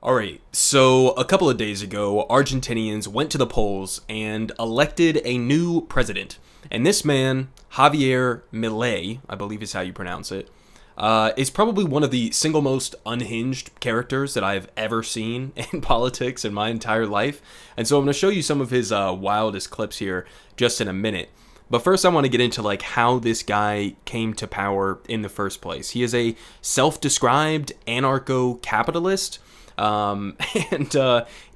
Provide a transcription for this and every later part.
All right, so a couple of days ago, Argentinians went to the polls and elected a new president. And this man, Javier Milei, I believe is how you pronounce it, is probably one of the single most unhinged characters that I've ever seen in politics in my entire life. And so I'm going to show you some of his wildest clips here just in a minute. But first, I want to get into how this guy came to power in the first place. He is a self-described anarcho-capitalist. And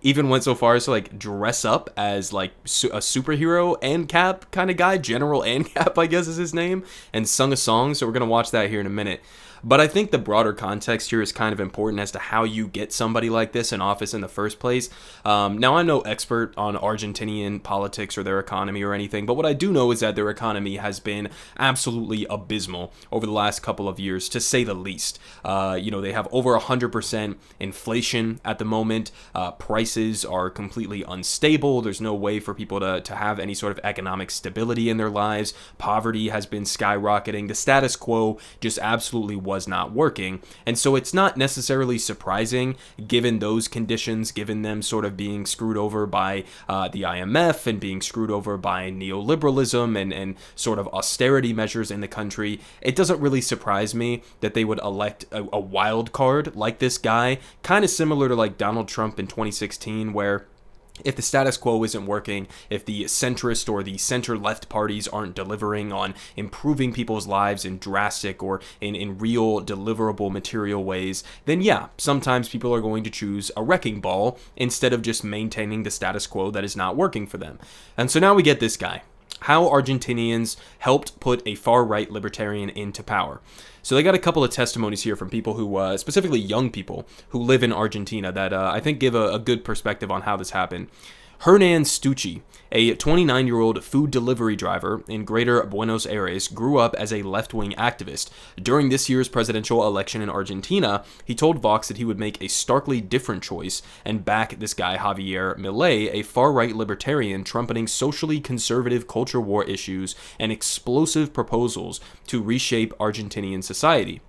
even went so far as to dress up as a superhero ANCAP kind of guy. General ANCAP, I guess is his name, and sung a song. So we're gonna watch that here in a minute. But I think the broader context here is kind of important as to how you get somebody like this in office in the first place. Now, I'm no expert on Argentinian politics or their economy or anything, but what I do know is that their economy has been absolutely abysmal over the last couple of years, to say the least. They have over 100% inflation at the moment. Prices are completely unstable. There's no way for people to have any sort of economic stability in their lives. Poverty has been skyrocketing. The status quo just absolutely was not working. And so it's not necessarily surprising, given those conditions, given them sort of being screwed over by the IMF and being screwed over by neoliberalism and sort of austerity measures in the country. It doesn't really surprise me that they would elect a wild card like this guy, kind of similar to Donald Trump in 2016, where if the status quo isn't working, if the centrist or the center-left parties aren't delivering on improving people's lives in drastic or in real deliverable material ways, then yeah, sometimes people are going to choose a wrecking ball instead of just maintaining the status quo that is not working for them. And so now we get this guy. How Argentinians helped put a far-right libertarian into power. So they got a couple of testimonies here from people who, specifically young people, who live in Argentina that I think give a good perspective on how this happened. Hernan Stucci, a 29-year-old food delivery driver in Greater Buenos Aires, grew up as a left-wing activist. During this year's presidential election in Argentina, he told Vox that he would make a starkly different choice and back this guy Javier Milei, a far-right libertarian trumpeting socially conservative culture war issues and explosive proposals to reshape Argentinian society.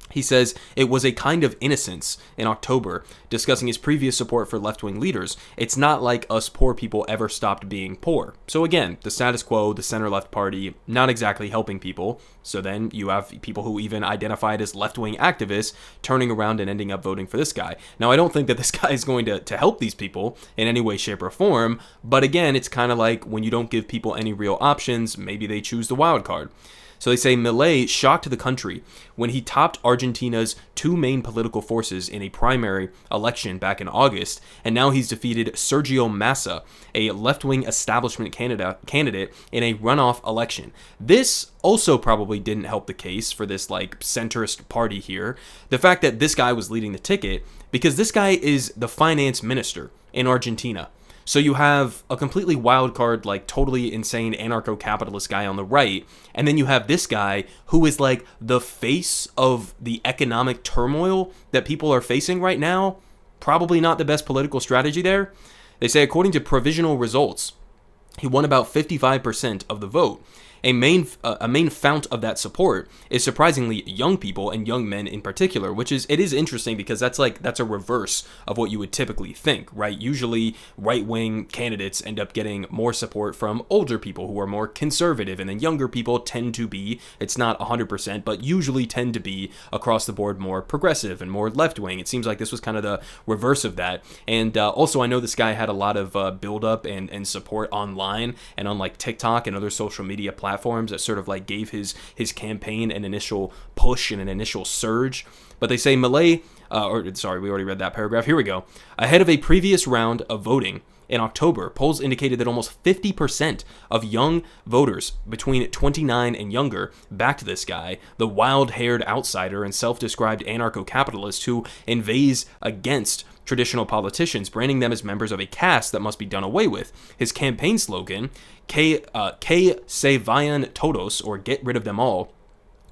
He says it was a kind of innocence in October, discussing his previous support for left-wing leaders. It's not like us poor people ever stopped being poor. So again, the status quo, the center-left party, not exactly helping people. So then you have people who even identified as left-wing activists turning around and ending up voting for this guy. Now, I don't think that this guy is going to help these people in any way, shape, or form. But again, it's kind of like when you don't give people any real options, maybe they choose the wild card. So they say Milei shocked the country when he topped Argentina's two main political forces in a primary election back in August, and now he's defeated Sergio Massa, a left-wing establishment candidate in a runoff election. This also probably didn't help the case for this centrist party here. The fact that this guy was leading the ticket, because this guy is the finance minister in Argentina. So you have a completely wild card, totally insane anarcho-capitalist guy on the right, and then you have this guy who is the face of the economic turmoil that people are facing right now. Probably not the best political strategy there. They say according to provisional results, he won about 55% of the vote. A main fount of that support is surprisingly young people and young men in particular, which is interesting because that's a reverse of what you would typically think, right? Usually right-wing candidates end up getting more support from older people who are more conservative, and then younger people tend to be, it's not 100%, but usually tend to be across the board more progressive and more left-wing. It seems like this was kind of the reverse of that. And also, I know this guy had a lot of build-up and support online and on TikTok and other social media platforms that sort of gave his campaign an initial push and an initial surge. But they say Milei, we already read that paragraph. Here we go. Ahead of a previous round of voting in October, polls indicated that almost 50% of young voters between 29 and younger backed this guy, the wild-haired outsider and self-described anarcho-capitalist who inveighs against traditional politicians, branding them as members of a caste that must be done away with. His campaign slogan, Que se vayan todos, or get rid of them all,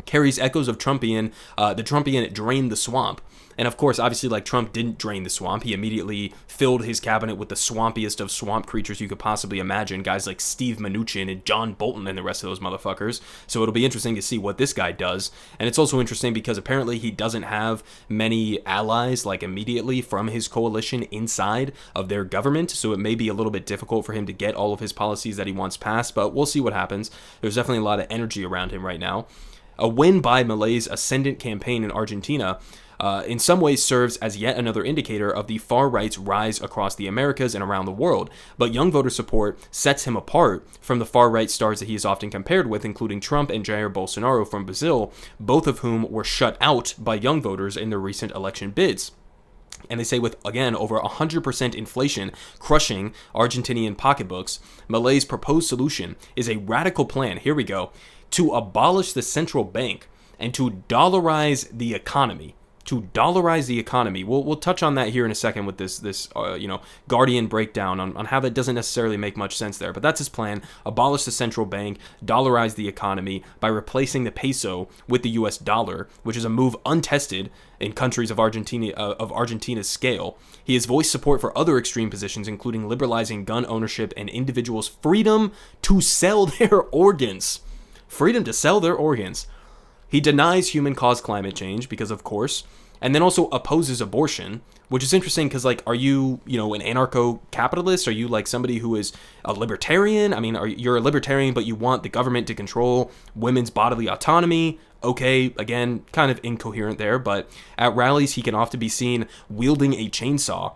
carries echoes of the Trumpian drain the swamp. And of course, obviously, like, Trump didn't drain the swamp. He immediately filled his cabinet with the swampiest of swamp creatures you could possibly imagine. Guys like Steve Mnuchin and John Bolton and the rest of those motherfuckers. So it'll be interesting to see what this guy does. And it's also interesting because apparently he doesn't have many allies, like, immediately from his coalition inside of their government. So it may be a little bit difficult for him to get all of his policies that he wants passed. But we'll see what happens. There's definitely a lot of energy around him right now. A win by Milei's ascendant campaign in Argentina in some ways serves as yet another indicator of the far right's rise across the Americas and around the world. But young voter support sets him apart from the far right stars that he is often compared with, including Trump and Jair Bolsonaro from Brazil, both of whom were shut out by young voters in their recent election bids. And they say with, again, over 100% inflation crushing Argentinian pocketbooks, Milei's proposed solution is a radical plan, here we go, to abolish the central bank and to dollarize the economy. We'll touch on that here in a second with this Guardian breakdown on how that doesn't necessarily make much sense there. But that's his plan: abolish the central bank, dollarize the economy by replacing the peso with the U.S. dollar, which is a move untested in countries of Argentina's scale. He has voiced support for other extreme positions, including liberalizing gun ownership and individuals' freedom to sell their organs. Freedom to sell their organs. He denies human-caused climate change because, of course, and then also opposes abortion, which is interesting because, like, are you, an anarcho-capitalist? Are you, like, somebody who is a libertarian? I mean, you're a libertarian, but you want the government to control women's bodily autonomy? Okay, again, kind of incoherent there, but at rallies, he can often be seen wielding a chainsaw,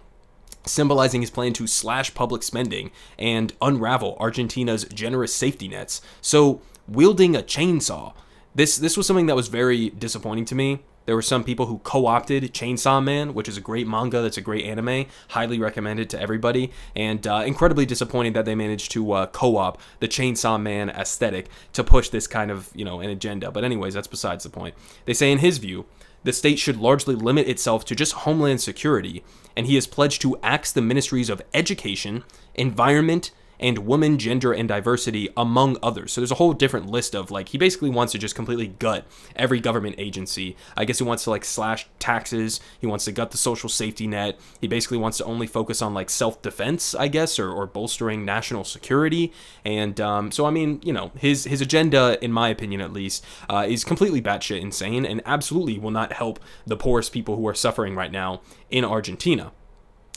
symbolizing his plan to slash public spending and unravel Argentina's generous safety nets. So, wielding a chainsaw. This was something that was very disappointing to me. There were some people who co-opted Chainsaw Man, which is a great manga, that's a great anime, highly recommended to everybody, and incredibly disappointing that they managed to co-op the Chainsaw Man aesthetic to push this kind of, an agenda. But anyways, that's besides the point. They say, in his view, the state should largely limit itself to just homeland security, and he has pledged to axe the ministries of education, environment, and women, gender, and diversity, among others. So there's a whole different list of, like, he basically wants to just completely gut every government agency. I guess he wants to, like, slash taxes. He wants to gut the social safety net. He basically wants to only focus on, like, self-defense, I guess, or bolstering national security. And so, I mean, his agenda, in my opinion at least, is completely batshit insane and absolutely will not help the poorest people who are suffering right now in Argentina.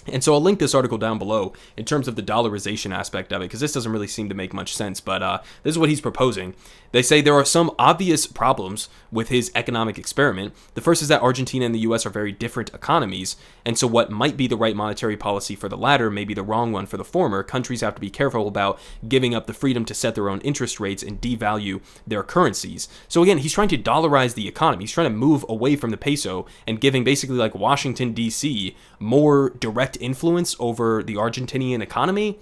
And so I'll link this article down below in terms of the dollarization aspect of it, because this doesn't really seem to make much sense, but this is what he's proposing. They say there are some obvious problems with his economic experiment. The first is that Argentina and the U.S. are very different economies, and so what might be the right monetary policy for the latter may be the wrong one for the former. Countries have to be careful about giving up the freedom to set their own interest rates and devalue their currencies. So again, he's trying to dollarize the economy. He's trying to move away from the peso and giving basically, like, Washington, D.C. more direct influence over the Argentinian economy.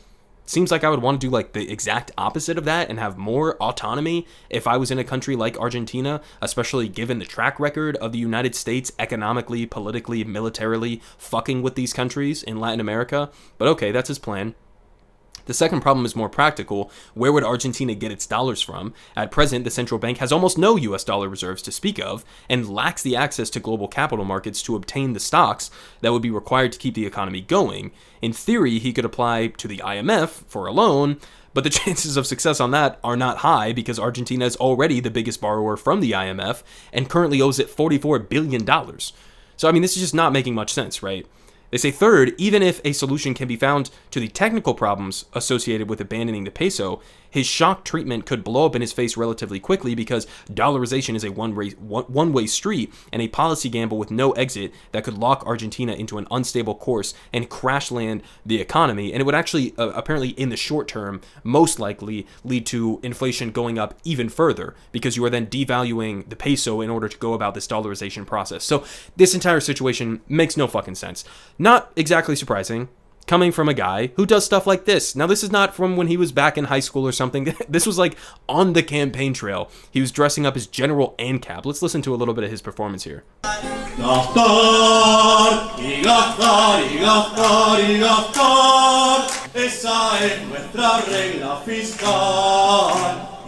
Seems like I would want to do, like, the exact opposite of that and have more autonomy if I was in a country like Argentina, especially given the track record of the United States economically, politically, militarily fucking with these countries in Latin America. But okay, that's his plan. The second problem is more practical. Where would Argentina get its dollars from? At present, the central bank has almost no US dollar reserves to speak of and lacks the access to global capital markets to obtain the stocks that would be required to keep the economy going. In theory, he could apply to the IMF for a loan, but the chances of success on that are not high because Argentina is already the biggest borrower from the IMF and currently owes it $44 billion. So, I mean, this is just not making much sense, right? They say third, even if a solution can be found to the technical problems associated with abandoning the peso, his shock treatment could blow up in his face relatively quickly because dollarization is a one-way street and a policy gamble with no exit that could lock Argentina into an unstable course and crash land the economy. And it would actually, apparently in the short term, most likely lead to inflation going up even further because you are then devaluing the peso in order to go about this dollarization process. So this entire situation makes no fucking sense. Not exactly surprising, coming from a guy who does stuff like this. Now, this is not from when he was back in high school or something. This was like on the campaign trail. He was dressing up as General ANCAP. Let's listen to a little bit of his performance here.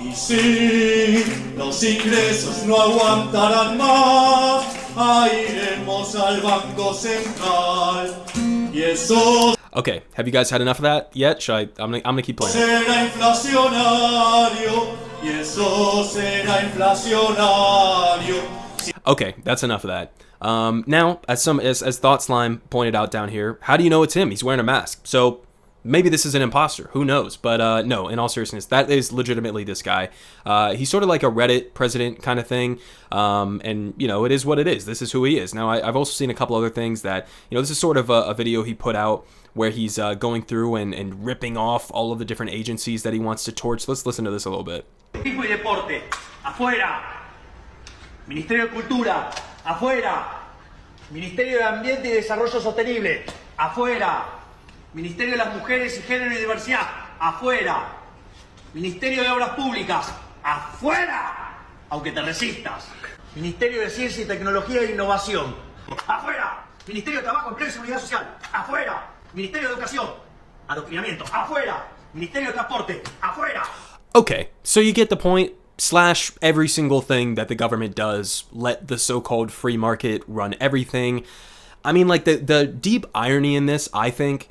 Y si los ingresos no aguantarán más, iremos al Banco Central. Y eso Okay, have you guys had enough of that yet? I'm gonna keep playing. será inflacionario. Y eso será inflacionario. Okay, that's enough of that. Now, as Thought Slime pointed out down here, how do you know it's him? He's wearing a mask. So maybe this is an imposter. Who knows? But no, in all seriousness, that is legitimately this guy. He's sort of like a Reddit president kind of thing. And, you know, it is what it is. This is who he is. Now, I've also seen a couple other things that, you know, this is sort of a video he put out where he's going through and ripping off all of the different agencies that he wants to torch. Let's listen to this a little bit. Turismo y deporte, afuera. Ministerio de Cultura, afuera. Ministerio de Ambiente y Desarrollo Sostenible, afuera. Ministerio de las Mujeres y Género y Diversidad, afuera. Ministerio de Obras Públicas, afuera. Aunque te resistas. Ministerio de Ciencia y Tecnología e Innovación, afuera. Ministerio de Trabajo, Empleo y Seguridad Social, afuera. Ministerio de Educación, Adoctrinamiento, afuera. Ministerio de Transporte, afuera. Okay, so you get the point. Slash every single thing that the government does, let the so-called free market run everything. I mean, like, the deep irony in this, I think,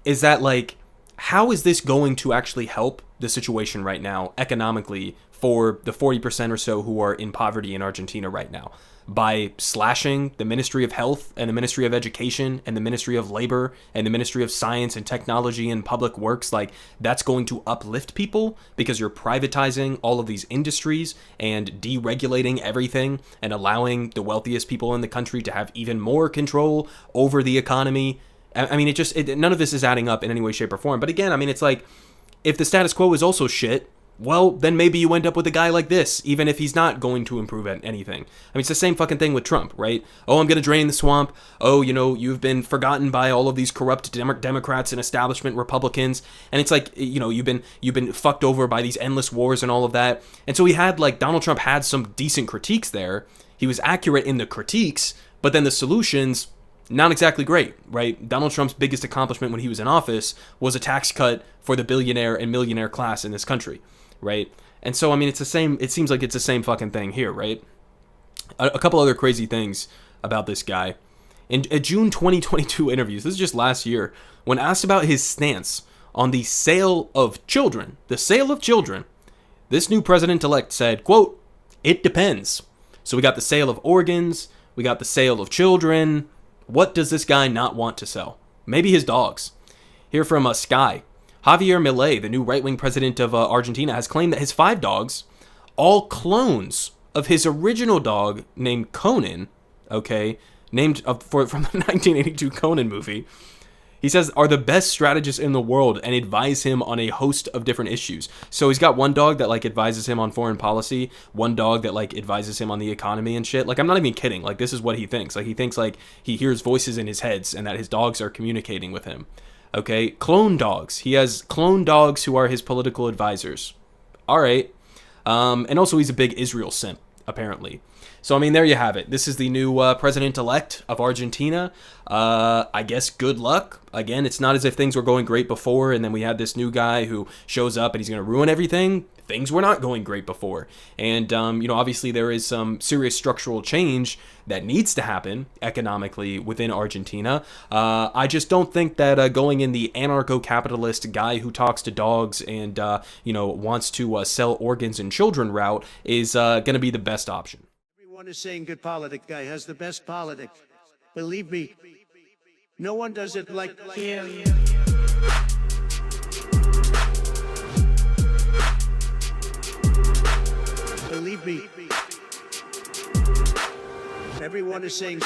is that, like, how is this going to actually help the situation right now economically for the 40% or so who are in poverty in Argentina right now? By slashing the Ministry of Health and the Ministry of Education and the Ministry of Labor and the Ministry of Science and Technology and Public Works, like, that's going to uplift people because you're privatizing all of these industries and deregulating everything and allowing the wealthiest people in the country to have even more control over the economy. I mean, none of this is adding up in any way, shape, or form. But again, I mean, it's like, if the status quo is also shit, well, then maybe you end up with a guy like this, even if he's not going to improve at anything. I mean, it's the same fucking thing with Trump, right? Oh, I'm going to drain the swamp. Oh, you know, you've been forgotten by all of these corrupt Democrats and establishment Republicans. And it's like, you know, you've been fucked over by these endless wars and all of that. And so Donald Trump had some decent critiques there. He was accurate in the critiques, but then the solutions, not exactly great, right? Donald Trump's biggest accomplishment when he was in office was a tax cut for the billionaire and millionaire class in this country. Right? And so, I mean, it seems like it's the same fucking thing here, right? A couple other crazy things about this guy. In a June 2022 interviews, this is just last year, when asked about his stance on the sale of children, this new president-elect said, quote, "It depends." So we got the sale of organs, we got the sale of children. What does this guy not want to sell? Maybe his dogs. Here from Sky. Javier Milei, the new right-wing president of Argentina, has claimed that his 5 dogs, all clones of his original dog named Conan, okay, named from the 1982 Conan movie, he says are the best strategists in the world and advise him on a host of different issues. So he's got one dog that, like, advises him on foreign policy, one dog that, like, advises him on the economy and shit. Like, I'm not even kidding. Like, this is what he thinks. Like, he thinks, like, he hears voices in his heads and that his dogs are communicating with him. Okay, clone dogs. He has clone dogs who are his political advisors. All right. And also he's a big Israel simp, apparently. So, I mean, there you have it. This is the new president-elect of Argentina. I guess good luck. Again, it's not as if things were going great before, and then we had this new guy who shows up and he's going to ruin everything. Things were not going great before. And, you know, obviously there is some serious structural change that needs to happen economically within Argentina. I just don't think that going in the anarcho-capitalist guy who talks to dogs and, you know, wants to sell organs and children route is going to be the best option. Everyone is saying good politic guy has the best politic. Believe me, no one does it like him. Believe me, everyone is saying